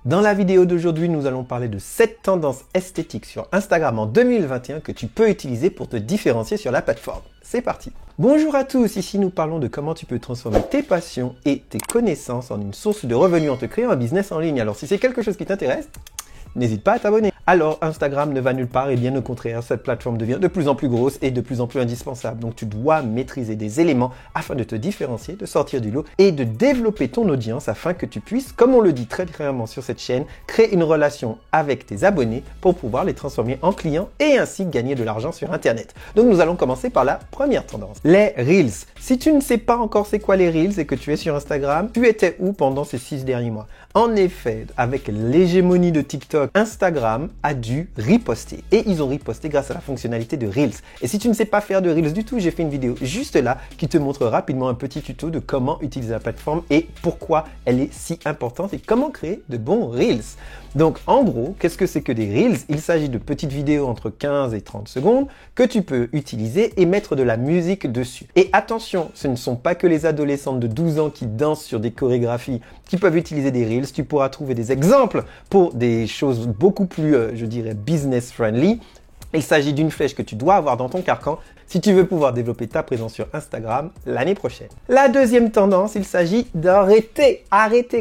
Dans la vidéo d'aujourd'hui, nous allons parler de 7 tendances esthétiques sur Instagram en 2021 que tu peux utiliser pour te différencier sur la plateforme. C'est parti! Bonjour à tous, ici nous parlons de comment tu peux transformer tes passions et tes connaissances en une source de revenus en te créant un business en ligne. Alors si c'est quelque chose qui t'intéresse, n'hésite pas à t'abonner. Alors, Instagram ne va nulle part et bien au contraire, cette plateforme devient de plus en plus grosse et de plus en plus indispensable. Donc, tu dois maîtriser des éléments afin de te différencier, de sortir du lot et de développer ton audience afin que tu puisses, comme on le dit très clairement sur cette chaîne, créer une relation avec tes abonnés pour pouvoir les transformer en clients et ainsi gagner de l'argent sur Internet. Donc, nous allons commencer par la première tendance, les Reels. Si tu ne sais pas encore c'est quoi les Reels et que tu es sur Instagram, tu étais où pendant ces 6 derniers mois? En effet, avec l'hégémonie de TikTok, Instagram a dû riposter. Et ils ont riposté grâce à la fonctionnalité de Reels. Et si tu ne sais pas faire de Reels du tout, j'ai fait une vidéo juste là qui te montre rapidement un petit tuto de comment utiliser la plateforme et pourquoi elle est si importante et comment créer de bons Reels. Donc en gros, qu'est-ce que c'est que des Reels? Il s'agit de petites vidéos entre 15 et 30 secondes que tu peux utiliser et mettre de la musique dessus. Et attention, ce ne sont pas que les adolescentes de 12 ans qui dansent sur des chorégraphies qui peuvent utiliser des Reels. Tu pourras trouver des exemples pour des choses beaucoup plus, je dirais, business friendly. Il s'agit d'une flèche que tu dois avoir dans ton carcan si tu veux pouvoir développer ta présence sur Instagram l'année prochaine. La deuxième tendance, il s'agit d'arrêter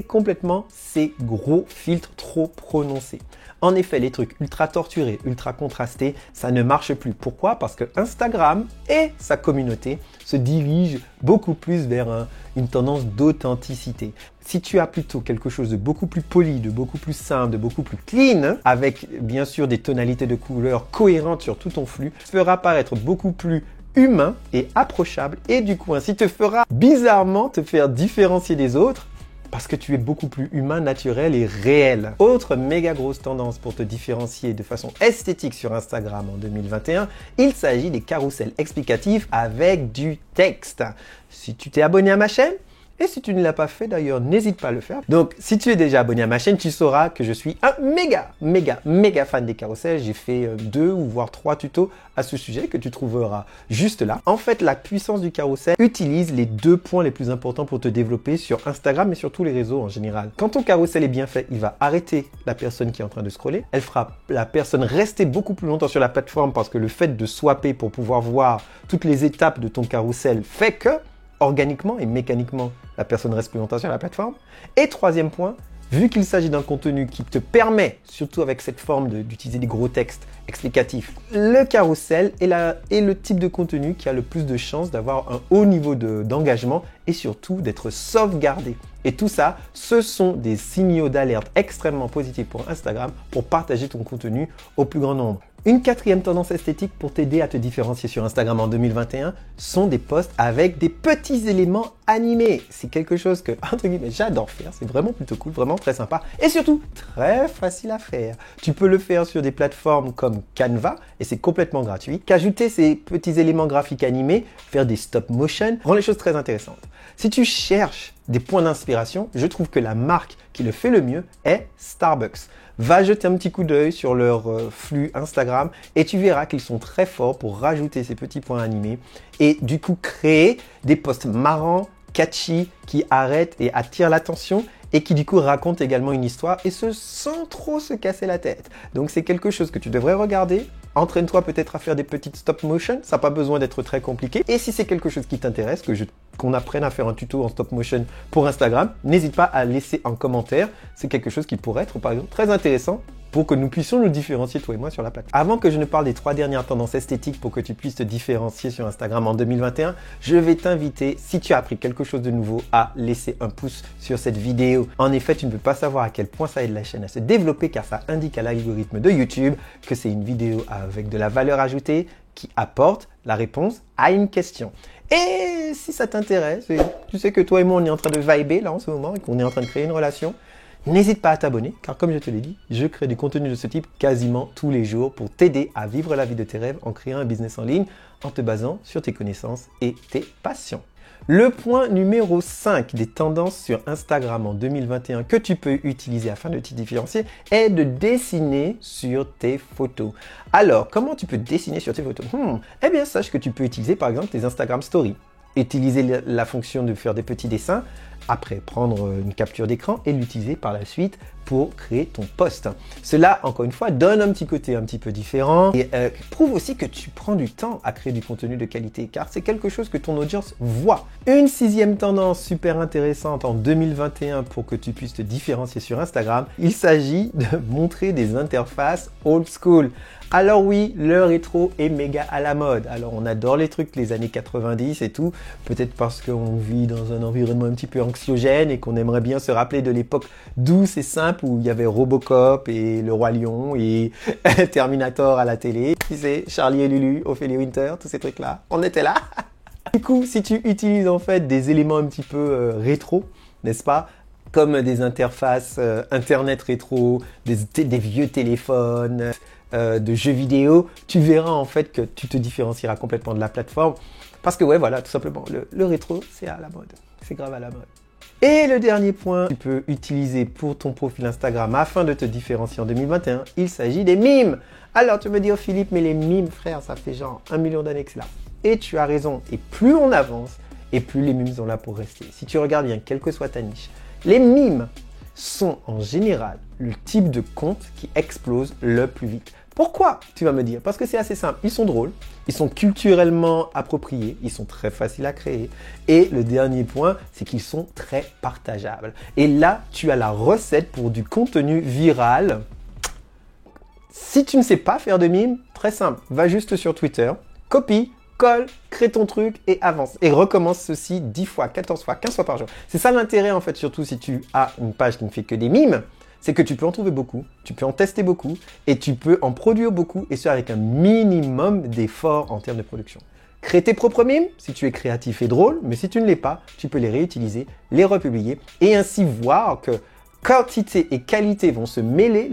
complètement ces gros filtres trop prononcés. En effet, les trucs ultra torturés, ultra contrastés, ça ne marche plus. Pourquoi? Parce que Instagram et sa communauté se dirigent beaucoup plus vers une tendance d'authenticité. Si tu as plutôt quelque chose de beaucoup plus poli, de beaucoup plus simple, de beaucoup plus clean, avec bien sûr des tonalités de couleurs cohérentes sur tout ton flux, fera paraître beaucoup plus humain et approchable et du coup ainsi te fera bizarrement te faire différencier des autres parce que tu es beaucoup plus humain, naturel et réel. Autre méga grosse tendance pour te différencier de façon esthétique sur Instagram en 2021, il s'agit des carousels explicatifs avec du texte. Si tu t'es abonné à ma chaîne, et si tu ne l'as pas fait d'ailleurs, n'hésite pas à le faire. Donc, si tu es déjà abonné à ma chaîne, tu sauras que je suis un méga fan des carousels. J'ai fait 2 ou voire 3 tutos à ce sujet que tu trouveras juste là. En fait, la puissance du carrousel utilise les 2 points les plus importants pour te développer sur Instagram et sur tous les réseaux en général. Quand ton carrousel est bien fait, il va arrêter la personne qui est en train de scroller. Elle fera la personne rester beaucoup plus longtemps sur la plateforme parce que le fait de swapper pour pouvoir voir toutes les étapes de ton carrousel fait que organiquement et mécaniquement, la personne reste plus longtemps sur la plateforme. Et troisième point, vu qu'il s'agit d'un contenu qui te permet, surtout avec cette forme d'utiliser des gros textes explicatifs, le carrousel est le type de contenu qui a le plus de chances d'avoir un haut niveau d'engagement et surtout d'être sauvegardé. Et tout ça, ce sont des signaux d'alerte extrêmement positifs pour Instagram pour partager ton contenu au plus grand nombre. Une quatrième tendance esthétique pour t'aider à te différencier sur Instagram en 2021 sont des posts avec des petits éléments animés. C'est quelque chose que, entre guillemets, j'adore faire. C'est vraiment plutôt cool, vraiment très sympa et surtout très facile à faire. Tu peux le faire sur des plateformes comme Canva et c'est complètement gratuit. Qu'ajouter ces petits éléments graphiques animés, faire des stop motion, rend les choses très intéressantes. Si tu cherches des points d'inspiration, je trouve que la marque qui le fait le mieux est Starbucks. Va jeter un petit coup d'œil sur leur flux Instagram et tu verras qu'ils sont très forts pour rajouter ces petits points animés et du coup créer des posts marrants, catchy, qui arrêtent et attirent l'attention et qui du coup racontent également une histoire et ce sans trop se casser la tête. Donc c'est quelque chose que tu devrais regarder. Entraîne-toi peut-être à faire des petites stop motion, ça n'a pas besoin d'être très compliqué. Et si c'est quelque chose qui t'intéresse, qu'on apprenne à faire un tuto en stop motion pour Instagram, n'hésite pas à laisser un commentaire. C'est quelque chose qui pourrait être par exemple très intéressant pour que nous puissions nous différencier toi et moi sur la plateforme. Avant que je ne parle des 3 dernières tendances esthétiques pour que tu puisses te différencier sur Instagram en 2021, je vais t'inviter, si tu as appris quelque chose de nouveau, à laisser un pouce sur cette vidéo. En effet, tu ne peux pas savoir à quel point ça aide la chaîne à se développer car ça indique à l'algorithme de YouTube que c'est une vidéo avec de la valeur ajoutée qui apporte la réponse à une question. Et si ça t'intéresse, tu sais que toi et moi on est en train de vibrer là en ce moment et qu'on est en train de créer une relation, n'hésite pas à t'abonner car comme je te l'ai dit, je crée du contenu de ce type quasiment tous les jours pour t'aider à vivre la vie de tes rêves en créant un business en ligne en te basant sur tes connaissances et tes passions. Le point numéro 5 des tendances sur Instagram en 2021 que tu peux utiliser afin de t'y différencier est de dessiner sur tes photos. Alors, comment tu peux dessiner sur tes photos? Eh bien, sache que tu peux utiliser par exemple tes Instagram Stories. utiliser la fonction de faire des petits dessins, après prendre une capture d'écran et l'utiliser par la suite pour créer ton post. Cela, encore une fois, donne un petit côté un petit peu différent et prouve aussi que tu prends du temps à créer du contenu de qualité car c'est quelque chose que ton audience voit. Une sixième tendance super intéressante en 2021 pour que tu puisses te différencier sur Instagram, il s'agit de montrer des interfaces old school. Alors oui, le rétro est méga à la mode. Alors on adore les trucs les années 90 et tout, peut-être parce qu'on vit dans un environnement un petit peu anxiogène et qu'on aimerait bien se rappeler de l'époque douce et simple où il y avait Robocop et le Roi Lion et Terminator à la télé. Tu sais, Charlie et Lulu, Ophélie Winter, tous ces trucs-là, on était là. Du coup, si tu utilises en fait des éléments un petit peu rétro, n'est-ce pas, comme des interfaces internet rétro, des vieux téléphones, de jeux vidéo, tu verras en fait que tu te différencieras complètement de la plateforme. Parce que ouais, voilà, tout simplement, le rétro, c'est à la mode. C'est grave à la mode. Et le dernier point que tu peux utiliser pour ton profil Instagram afin de te différencier en 2021, il s'agit des mimes. Alors tu me dis, oh Philippe, mais les mimes, frère, ça fait genre 1 million d'années que c'est là. Et tu as raison. Et plus on avance, et plus les mimes sont là pour rester. Si tu regardes bien, quelle que soit ta niche, les mimes sont en général le type de compte qui explose le plus vite. Pourquoi, tu vas me dire? Parce que c'est assez simple. Ils sont drôles, ils sont culturellement appropriés, ils sont très faciles à créer. Et le dernier point, c'est qu'ils sont très partageables. Et là, tu as la recette pour du contenu viral. Si tu ne sais pas faire de mimes, très simple. Va juste sur Twitter, copie, colle, crée ton truc et avance. Et recommence ceci 10 fois, 14 fois, 15 fois par jour. C'est ça l'intérêt en fait, surtout si tu as une page qui ne fait que des mimes. C'est que tu peux en trouver beaucoup, tu peux en tester beaucoup et tu peux en produire beaucoup et ce avec un minimum d'efforts en termes de production. Crée tes propres mimes si tu es créatif et drôle, mais si tu ne l'es pas, tu peux les réutiliser, les republier et ainsi voir que quantité et qualité vont se mêler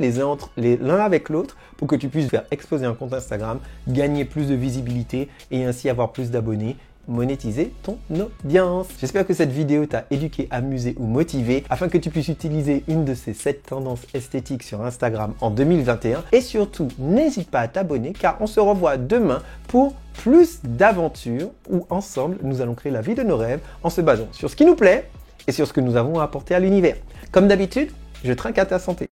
l'un avec l'autre pour que tu puisses faire exploser un compte Instagram, gagner plus de visibilité et ainsi avoir plus d'abonnés, monétiser ton audience. J'espère que cette vidéo t'a éduqué, amusé ou motivé afin que tu puisses utiliser une de ces 7 tendances esthétiques sur Instagram en 2021. Et surtout, n'hésite pas à t'abonner car on se revoit demain pour plus d'aventures où ensemble, nous allons créer la vie de nos rêves en se basant sur ce qui nous plaît et sur ce que nous avons à apporter à l'univers. Comme d'habitude, je trinque à ta santé.